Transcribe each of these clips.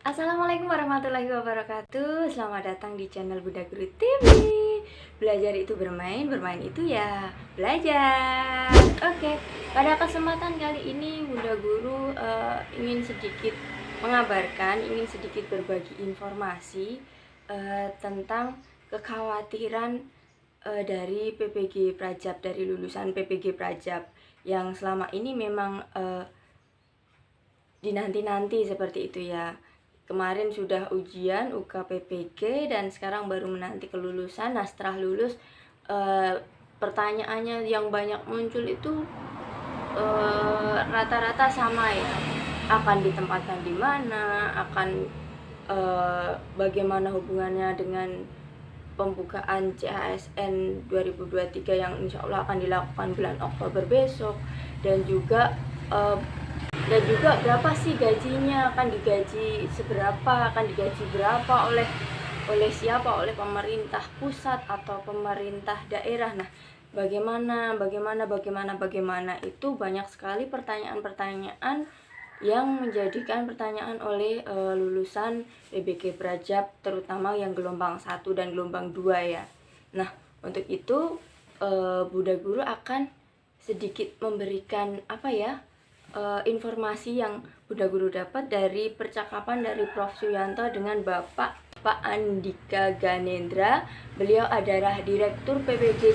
Assalamualaikum warahmatullahi wabarakatuh. Selamat datang di channel Bunda Guru TV. Belajar itu bermain, bermain itu ya belajar. Oke, pada kesempatan kali ini Bunda Guru ingin sedikit mengabarkan, ingin sedikit berbagi informasi tentang kekhawatiran dari PPG Prajab, dari lulusan PPG Prajab yang selama ini memang dinanti-nanti seperti itu ya. Kemarin sudah ujian UKPPG dan sekarang baru menanti kelulusan. Nah, setelah lulus pertanyaannya yang banyak muncul itu rata-rata sama ya. Akan ditempatkan di mana, akan bagaimana hubungannya dengan pembukaan CASN 2023 yang insya Allah akan dilakukan bulan Oktober besok, dan juga berapa sih gajinya, akan digaji seberapa, akan digaji berapa oleh siapa, oleh pemerintah pusat atau pemerintah daerah. Nah, bagaimana itu banyak sekali pertanyaan-pertanyaan yang menjadikan pertanyaan oleh lulusan PBG Prajab, terutama yang gelombang 1 dan gelombang 2 ya. Nah, untuk itu Bunda Guru akan sedikit memberikan informasi yang Bunda Guru dapat dari percakapan dari Prof. Suyanto dengan Bapak Andika Ganendra. Beliau adalah Direktur PPG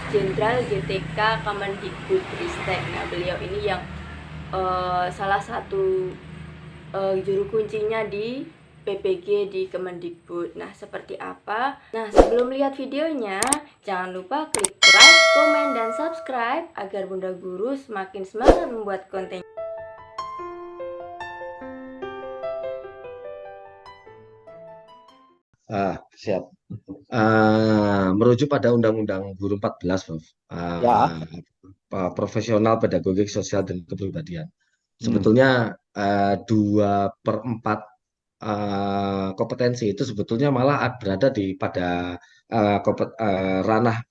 Jenderal GTK Kemendikbudristek. Nah, beliau ini yang salah satu juru kuncinya di PPG di Kemendikbud. Nah, seperti apa? Nah, sebelum lihat videonya, jangan lupa klik like, komen, dan subscribe agar Bunda Guru semakin semangat membuat konten. Siap. Merujuk pada Undang-Undang Guru 14, Prof. Ya. Profesional pedagogik sosial dan kepribadian. Hmm. Sebetulnya 2/4 kompetensi itu sebetulnya malah berada pada ranah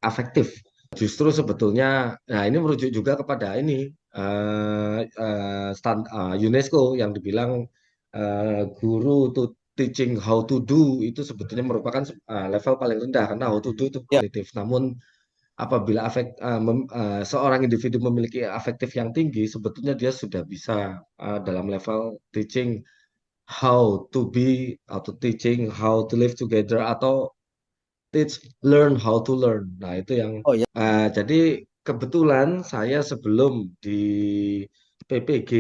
afektif. Justru sebetulnya, nah ini merujuk juga kepada ini UNESCO yang dibilang guru to teaching how to do itu sebetulnya merupakan level paling rendah karena how to do itu Ya. kualitatif. Namun apabila seorang individu memiliki afektif yang tinggi, sebetulnya dia sudah bisa dalam level teaching how to be, atau teaching how to live together, atau learn how to learn. Nah, itu yang Oh ya. jadi kebetulan saya sebelum di PPG,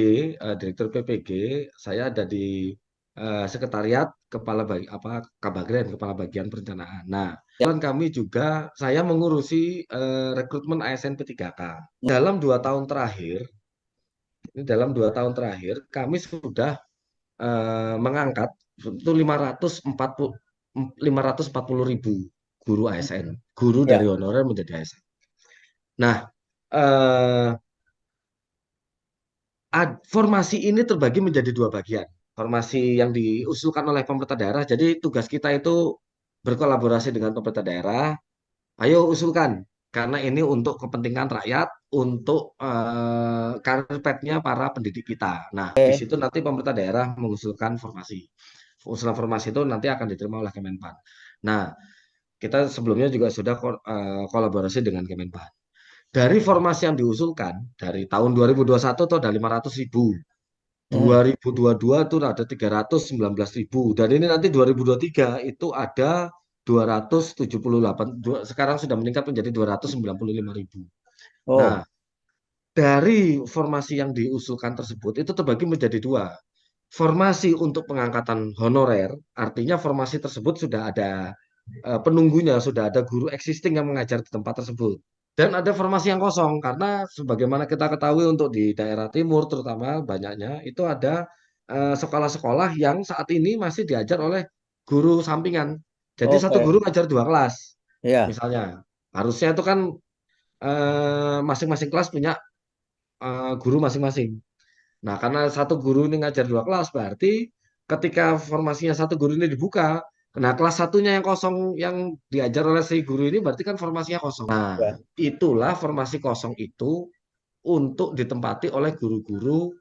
Direktur PPG, saya ada di sekretariat kepala Kabagren, kepala bagian perencanaan. Nah, kebetulan kami juga saya mengurusi rekrutmen ASN P3K. Dalam 2 tahun terakhir kami sudah mengangkat itu 540 ribu guru ASN, guru Ya. dari honorer menjadi ASN. Nah, eh, formasi ini terbagi menjadi 2 bagian. Formasi yang diusulkan oleh pemerintah daerah, jadi tugas kita itu berkolaborasi dengan pemerintah daerah. Ayo usulkan, karena ini untuk kepentingan rakyat, untuk karir path-nya para pendidik kita. Nah, di situ nanti pemerintah daerah mengusulkan formasi. Usulan formasi itu nanti akan diterima oleh Kemenpan. Nah, kita sebelumnya juga sudah kolaborasi dengan Kemenpan. Dari formasi yang diusulkan, dari tahun 2021 itu ada 500 ribu. Hmm. 2022 itu ada 319 ribu. Dan ini nanti 2023 itu ada 278, sekarang sudah meningkat menjadi 295 ribu. Oh. Nah, dari formasi yang diusulkan tersebut itu terbagi menjadi 2. Formasi untuk pengangkatan honorer, artinya formasi tersebut sudah ada penunggunya, sudah ada guru existing yang mengajar di tempat tersebut. Dan ada formasi yang kosong, karena sebagaimana kita ketahui untuk di daerah timur terutama banyaknya, itu ada sekolah-sekolah yang saat ini masih diajar oleh guru sampingan. Jadi satu Oke. guru ngajar 2 kelas, Ya. misalnya. Harusnya itu kan masing-masing kelas punya guru masing-masing. Nah, karena satu guru ini ngajar 2 kelas, berarti ketika formasinya satu guru ini dibuka, nah kelas satunya yang kosong yang diajar oleh si guru ini berarti kan formasinya kosong. Nah, Ya. itulah formasi kosong itu untuk ditempati oleh guru-guru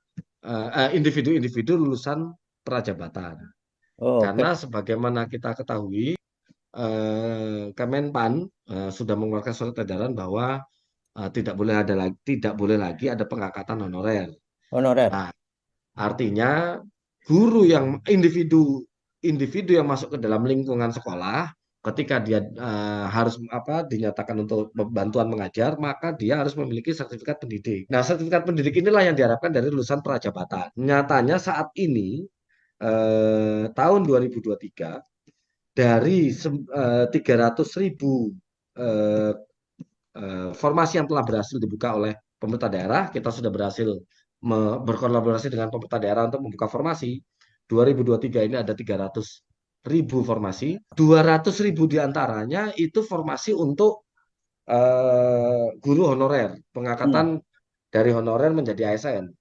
individu-individu lulusan prajabatan. Oh, oke. Karena sebagaimana kita ketahui, Kemenpan sudah mengeluarkan surat edaran bahwa tidak boleh lagi ada pengangkatan honorer. Honorer. Nah, artinya guru yang individu yang masuk ke dalam lingkungan sekolah, ketika dia harus dinyatakan untuk bantuan mengajar, maka dia harus memiliki sertifikat pendidik. Nah, sertifikat pendidik inilah yang diharapkan dari lulusan prajabatan. Nyatanya saat ini tahun 2023 dari 300.000 eh, formasi yang telah berhasil dibuka oleh pemerintah daerah, kita sudah berhasil berkolaborasi dengan pemerintah daerah untuk membuka formasi. 2023 ini ada 300.000 formasi, 200.000 diantaranya itu formasi untuk guru honorer, Hmm. pengangkatan dari honorer menjadi ASN.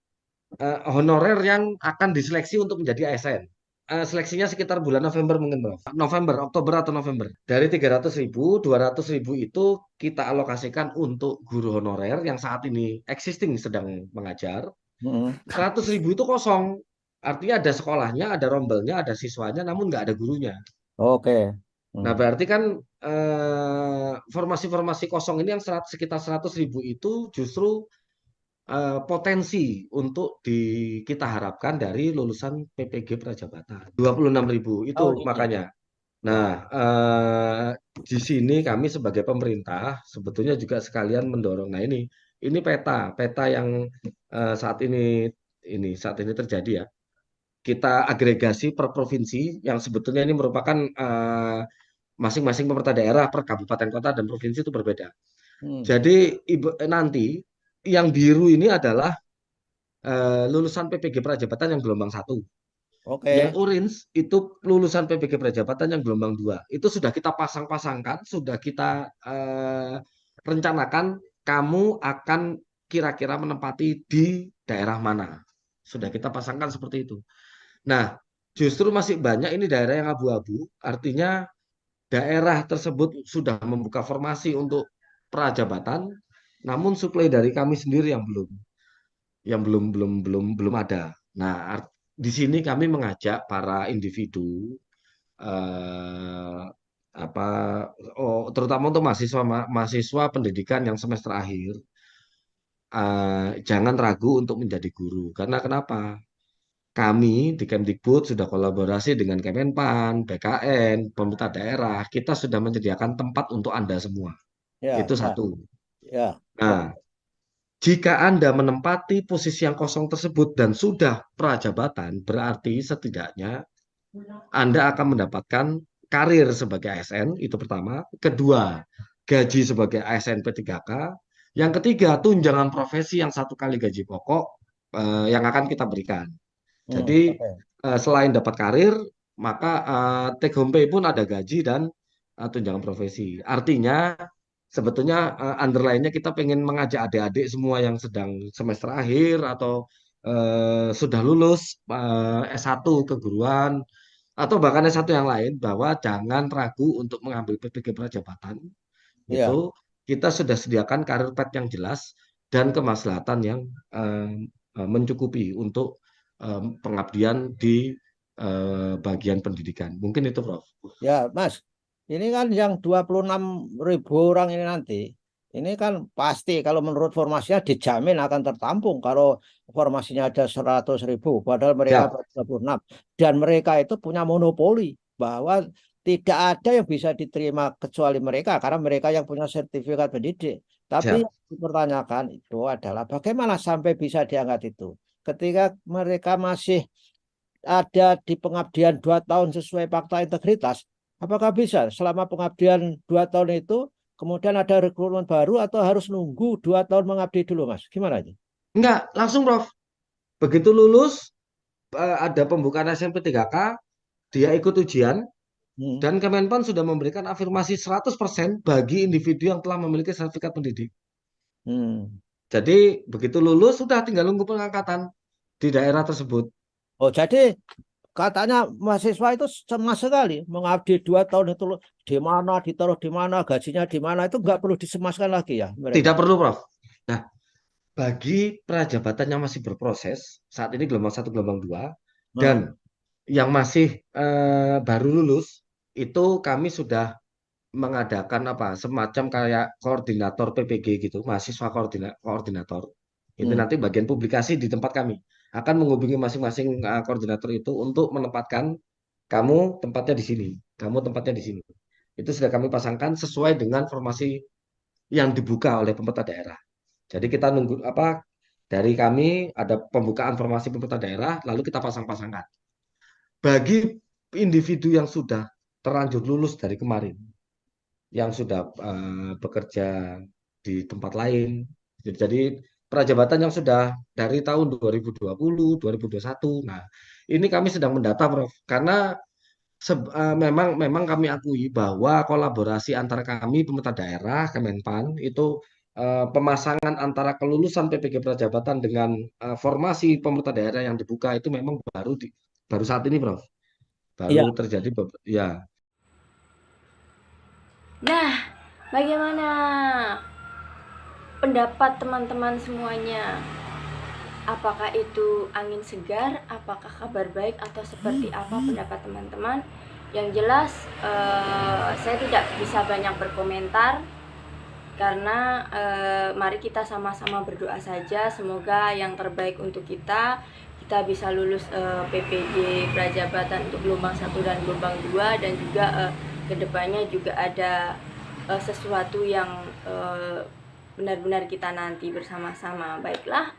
Honorer yang akan diseleksi untuk menjadi ASN. Seleksinya sekitar bulan November mungkin, Bro. November, Oktober atau November. Dari 300.000, 200.000 itu kita alokasikan untuk guru honorer yang saat ini existing sedang mengajar. Hmm. 100.000 itu kosong. Artinya ada sekolahnya, ada rombelnya, ada siswanya, namun nggak ada gurunya. Oke. Nah, Hmm. berarti kan formasi-formasi kosong ini yang sekitar 100.000 itu justru potensi untuk kita harapkan dari lulusan PPG Prajabatan. 26.000 Oh, itu ini. makanya. Nah, di sini kami sebagai pemerintah sebetulnya juga sekalian mendorong. Nah, ini peta yang saat ini terjadi ya. Kita agregasi per provinsi yang sebetulnya ini merupakan masing-masing pemerintah daerah per kabupaten kota dan provinsi itu berbeda. Hmm. Jadi nanti yang biru ini adalah lulusan PPG Prajabatan yang gelombang 1. Yang Oke. orange itu lulusan PPG Prajabatan yang gelombang 2. Itu sudah kita pasang-pasangkan, sudah kita rencanakan kamu akan kira-kira menempati di daerah mana. Sudah kita pasangkan seperti itu. Nah, justru masih banyak ini daerah yang abu-abu, artinya daerah tersebut sudah membuka formasi untuk prajabatan, namun suplai dari kami sendiri yang belum ada. Nah, di sini kami mengajak para individu eh, apa terutama untuk mahasiswa pendidikan yang semester akhir, jangan ragu untuk menjadi guru. Karena kenapa? Kami di Kemdikbud sudah kolaborasi dengan Kemenpan, BKN, pemerintah daerah. Kita sudah menyediakan tempat untuk Anda semua. Ya, Itu ya, satu. ya. Oke. Nah, jika Anda menempati posisi yang kosong tersebut dan sudah prajabatan, berarti setidaknya Anda akan mendapatkan karir sebagai ASN, itu pertama. Kedua, gaji sebagai ASN P3K. Yang ketiga, tunjangan profesi yang 1 kali gaji pokok yang akan kita berikan. Jadi Oke. selain dapat karir, maka take home pay pun ada gaji dan tunjangan profesi. Artinya sebetulnya underline-nya kita pengen mengajak adik-adik semua yang sedang semester akhir atau sudah lulus S1 keguruan atau bahkan S1 yang lain bahwa jangan ragu untuk mengambil PPG Prajabatan. Ya. Itu kita sudah sediakan karir path yang jelas dan kemaslahatan yang mencukupi untuk pengabdian di bagian pendidikan. Mungkin itu, Prof. Ya, Mas, ini kan yang 26.000 orang ini nanti, ini kan pasti kalau menurut formasinya dijamin akan tertampung kalau formasinya ada 100.000, padahal mereka Siap, 26. Dan mereka itu punya monopoli bahwa tidak ada yang bisa diterima kecuali mereka, karena mereka yang punya sertifikat pendidik. Tapi siap. yang dipertanyakan itu adalah bagaimana sampai bisa diangkat itu. Ketika mereka masih ada di pengabdian 2 tahun sesuai fakta integritas, apakah bisa selama pengabdian 2 tahun itu kemudian ada rekrutmen baru atau harus nunggu 2 tahun mengabdi dulu, Mas? Gimana itu? Enggak, langsung, Prof. Begitu lulus, ada pembukaan SMP 3K, dia ikut ujian, Hmm. dan Kemenpan sudah memberikan afirmasi 100% bagi individu yang telah memiliki sertifikat pendidik. Hmm. Jadi begitu lulus sudah tinggal nunggu pengangkatan di daerah tersebut. Oh, jadi katanya mahasiswa itu cemas sekali mengabdi 2 tahun itu di mana, ditaruh di mana, gajinya di mana, itu nggak perlu disemaskan lagi ya mereka. Tidak perlu, Prof. Nah, bagi prajabatan yang masih berproses, saat ini gelombang 1, gelombang 2, Nah, dan yang masih baru lulus itu kami sudah mengadakan apa semacam kayak koordinator PPG gitu, mahasiswa koordinator. Itu Hmm. nanti bagian publikasi di tempat kami akan menghubungi masing-masing koordinator itu untuk menempatkan kamu tempatnya di sini, kamu tempatnya di sini. Itu sudah kami pasangkan sesuai dengan formasi yang dibuka oleh pemerintah daerah. Jadi kita nunggu apa dari kami ada pembukaan formasi pemerintah daerah, lalu kita pasang-pasangkan. Bagi individu yang sudah terlanjur lulus dari kemarin, yang sudah bekerja di tempat lain. Jadi prajabatan yang sudah dari tahun 2020, 2021. Nah, ini kami sedang mendata, Prof. Karena memang kami akui bahwa kolaborasi antara kami pemerintah daerah, Kemenpan itu pemasangan antara kelulusan PPG Prajabatan dengan formasi pemerintah daerah yang dibuka itu memang baru saat ini, Prof. Baru Iya, terjadi ya. Nah, bagaimana pendapat teman-teman semuanya? Apakah itu angin segar? Apakah kabar baik? Atau seperti apa pendapat teman-teman? Yang jelas, saya tidak bisa banyak berkomentar karena mari kita sama-sama berdoa saja, semoga yang terbaik untuk kita bisa lulus PPG Prajabatan untuk gelombang 1 dan gelombang 2, dan juga kedepannya juga ada sesuatu yang benar-benar kita nanti bersama-sama. Baiklah,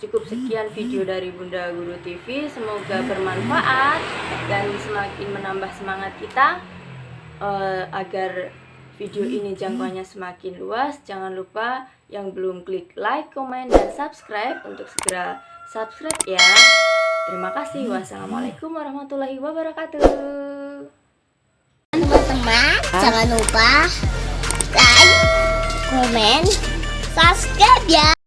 cukup sekian video dari Bunda Guru TV, semoga bermanfaat dan semakin menambah semangat kita agar video ini jangkauannya semakin luas. Jangan lupa yang belum klik like, komen, dan subscribe untuk segera subscribe ya. Terima kasih. Wassalamualaikum warahmatullahi wabarakatuh. Teman-teman, jangan lupa like, komen, subscribe ya.